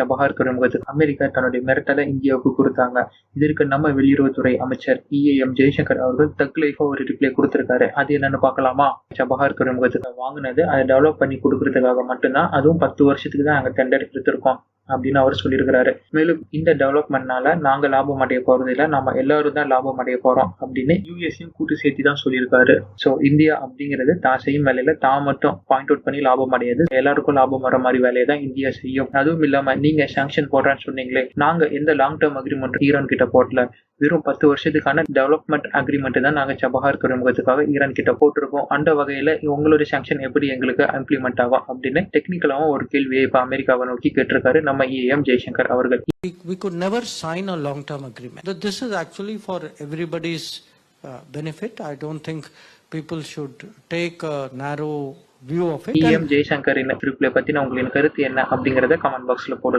சபஹார் துறைமுகத்துக்கு அமெரிக்கா தன்னுடைய மிரட்டலை இந்தியாவுக்கு கொடுத்தாங்க. இதற்கு நம்ம வெளியுறவுத்துறை அமைச்சர் EAM ஜெய்சங்கர் அவர்கள் தக் லைஃபா ஒரு ரிப்ளை கொடுத்திருக்காரு. அது என்னன்னு பார்க்கலாமா? சபஹார் துறைமுகத்துக்கு வாங்கினது அதை டெவலப் பண்ணி கொடுக்கறதுக்காக மட்டும்தான், அதுவும் 10 வருஷத்துக்கு தான் நாங்க டெண்டர் எடுத்திருக்கோம் அப்படின்னு அவர் சொல்லியிருக்கிறாரு. மேலும் இந்த டெவலப்மெண்ட்னால நாங்க லாபம் அடைய போறது இல்ல, நம்ம எல்லாரும் தான் லாபம் அடைய போறோம் அப்படின்னு யூஎஸையும் கூட்டு சேர்த்து தான் சொல்லியிருக்காரு. சோ இந்தியா அப்படிங்கிறது தான் செய்யும் வேலையில தான் மட்டும் பாயிண்ட் அவுட் பண்ணி லாபம் அடையாது, எல்லாருக்கும் லாபம் வர மாதிரி வேலையை தான் இந்தியா செய்யும். அதுவும் இல்லாம நீங்க சாங்ஷன் போடுறேன்னு சொன்னீங்களே, நாங்க எந்த லாங் டேர்ம் அக்ரிமெண்ட் ஈரான் கிட்ட போடல, வெறும் 10 வருஷத்துக்கான டெவலப்மெண்ட் அக்ரிமெண்ட் தான் நாங்க சபஹார் துறைமுகத்துக்காக ஈரான் கிட்ட போட்டிருக்கோம். அந்த வகையில உங்களுடைய சாங்ஷன் எப்படி எங்களுக்கு இம்ப்ளிமெண்ட் ஆகும் அப்படின்னு டெக்னிக்கலாவும் ஒரு கேள்வியை இப்ப அமெரிக்காவை நோக்கி கேட்டிருக்காரு நம்ம EAM ஜெய்சங்கர் அவர்கள். We could never sign a long-term agreement. This is actually for everybody's benefit. I don't think people should take a narrow view of it. EAM ஜெய்சங்கரின் ரிப்ளை பத்தின உங்களின் கருத்து என்ன அப்படிங்கறத கமெண்ட் பாக்ஸ்ல போடுங்க.